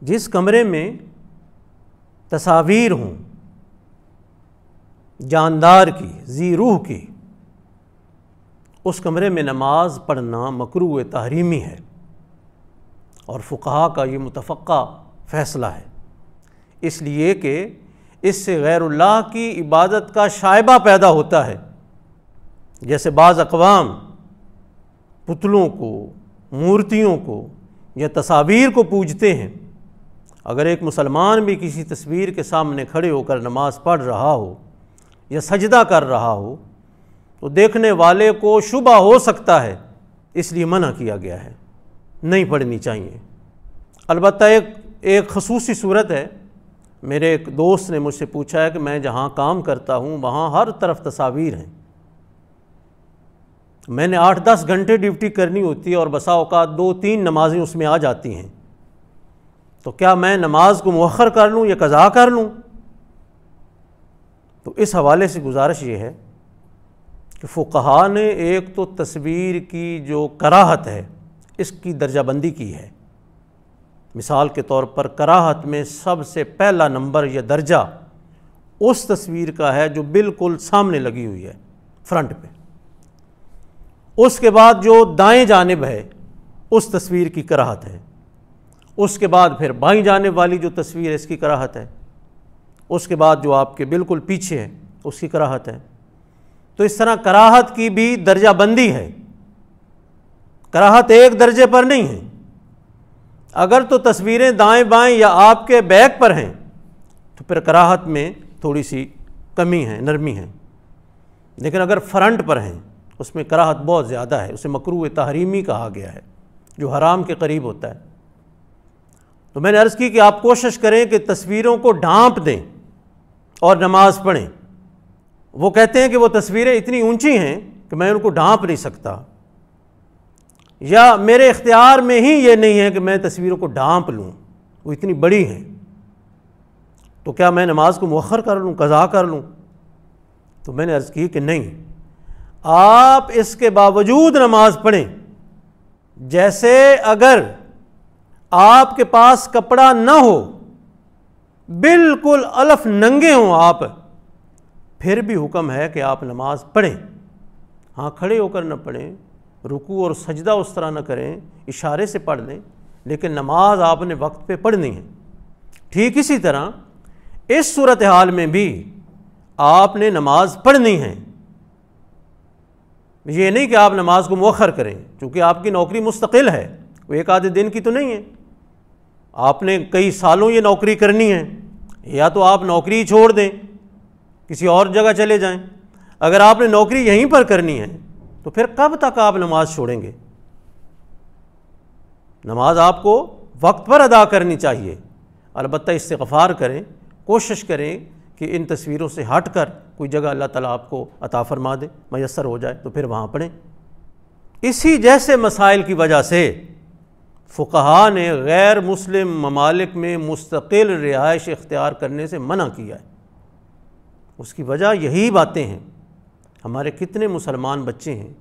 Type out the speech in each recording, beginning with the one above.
جس کمرے میں تصاویر ہوں جاندار کی، ذی روح کی، اس کمرے میں نماز پڑھنا مکروہ تحریمی ہے، اور فقہا کا یہ متفقہ فیصلہ ہے، اس لیے کہ اس سے غیر اللہ کی عبادت کا شائبہ پیدا ہوتا ہے۔ جیسے بعض اقوام پتلوں کو، مورتیوں کو یا تصاویر کو پوجتے ہیں، اگر ایک مسلمان بھی کسی تصویر کے سامنے کھڑے ہو کر نماز پڑھ رہا ہو یا سجدہ کر رہا ہو تو دیکھنے والے کو شبہ ہو سکتا ہے، اس لیے منع کیا گیا ہے، نہیں پڑھنی چاہیے۔ البتہ ایک خصوصی صورت ہے، میرے ایک دوست نے مجھ سے پوچھا ہے کہ میں جہاں کام کرتا ہوں وہاں ہر طرف تصاویر ہیں، میں نے 8-10 گھنٹے ڈیوٹی کرنی ہوتی ہے اور بسا اوقات 2-3 نمازیں اس میں آ جاتی ہیں، تو کیا میں نماز کو مؤخر کر لوں یا قضا کر لوں؟ تو اس حوالے سے گزارش یہ ہے کہ فقہا نے ایک تو تصویر کی جو کراہت ہے اس کی درجہ بندی کی ہے۔ مثال کے طور پر کراہت میں سب سے پہلا نمبر یا درجہ اس تصویر کا ہے جو بالکل سامنے لگی ہوئی ہے، فرنٹ پہ۔ اس کے بعد جو دائیں جانب ہے اس تصویر کی کراہت ہے، اس کے بعد پھر بائیں جانب والی جو تصویر ہے اس کی کراہت ہے، اس کے بعد جو آپ کے بالکل پیچھے ہے اس کی کراہت ہے۔ تو اس طرح کراہت کی بھی درجہ بندی ہے، کراہت ایک درجے پر نہیں ہے۔ اگر تو تصویریں دائیں بائیں یا آپ کے بیک پر ہیں تو پھر کراہت میں تھوڑی سی کمی ہے، نرمی ہے، لیکن اگر فرنٹ پر ہیں اس میں کراہت بہت زیادہ ہے، اسے مکروہ تحریمی کہا گیا ہے، جو حرام کے قریب ہوتا ہے۔ تو میں نے عرض کی کہ آپ کوشش کریں کہ تصویروں کو ڈھانپ دیں اور نماز پڑھیں۔ وہ کہتے ہیں کہ وہ تصویریں اتنی اونچی ہیں کہ میں ان کو ڈھانپ نہیں سکتا، یا میرے اختیار میں ہی یہ نہیں ہے کہ میں تصویروں کو ڈھانپ لوں، وہ اتنی بڑی ہیں، تو کیا میں نماز کو مؤخر کر لوں، قضا کر لوں؟ تو میں نے عرض کی کہ نہیں، آپ اس کے باوجود نماز پڑھیں۔ جیسے اگر آپ کے پاس کپڑا نہ ہو، بالکل الف ننگے ہوں آپ، پھر بھی حکم ہے کہ آپ نماز پڑھیں۔ ہاں کھڑے ہو کر نہ پڑھیں، رکوع اور سجدہ اس طرح نہ کریں، اشارے سے پڑھ لیں، لیکن نماز آپ نے وقت پہ پڑھنی ہے۔ ٹھیک اسی طرح اس صورتحال میں بھی آپ نے نماز پڑھنی ہے، یہ نہیں کہ آپ نماز کو مؤخر کریں، چونکہ آپ کی نوکری مستقل ہے، وہ ایک آدھے دن کی تو نہیں ہے، آپ نے کئی سالوں یہ نوکری کرنی ہے، یا تو آپ نوکری چھوڑ دیں کسی اور جگہ چلے جائیں۔ اگر آپ نے نوکری یہیں پر کرنی ہے تو پھر کب تک آپ نماز چھوڑیں گے؟ نماز آپ کو وقت پر ادا کرنی چاہیے، البتہ استغفار کریں، کوشش کریں کہ ان تصویروں سے ہٹ کر کوئی جگہ اللہ تعالیٰ آپ کو عطا فرما دے، میسر ہو جائے تو پھر وہاں پڑھیں۔ اسی جیسے مسائل کی وجہ سے فقہا نے غیر مسلم ممالک میں مستقل رہائش اختیار کرنے سے منع کیا ہے۔ اس کی وجہ یہی باتیں ہیں۔ ہمارے کتنے مسلمان بچے ہیں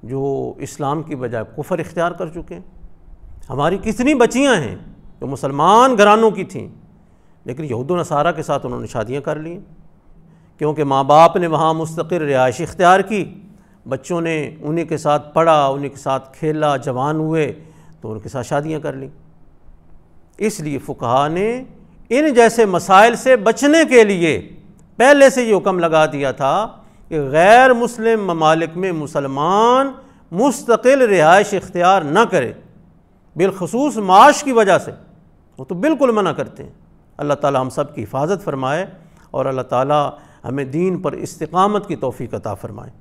جو اسلام کی بجائے کفر اختیار کر چکے ہیں، ہماری کتنی بچیاں ہیں جو مسلمان گھرانوں کی تھیں لیکن یہود و نصارہ کے ساتھ انہوں نے شادیاں کر لیں، کیونکہ ماں باپ نے وہاں مستقل رہائش اختیار کی، بچوں نے انہیں کے ساتھ پڑھا، انہیں کے ساتھ کھیلا، جوان ہوئے تو ان کے ساتھ شادیاں کر لیں۔ اس لیے فقہا نے ان جیسے مسائل سے بچنے کے لیے پہلے سے یہ حکم لگا دیا تھا کہ غیر مسلم ممالک میں مسلمان مستقل رہائش اختیار نہ کرے، بالخصوص معاش کی وجہ سے وہ تو بالکل منع کرتے ہیں۔ اللہ تعالی ہم سب کی حفاظت فرمائے اور اللہ تعالی ہمیں دین پر استقامت کی توفیق عطا فرمائے۔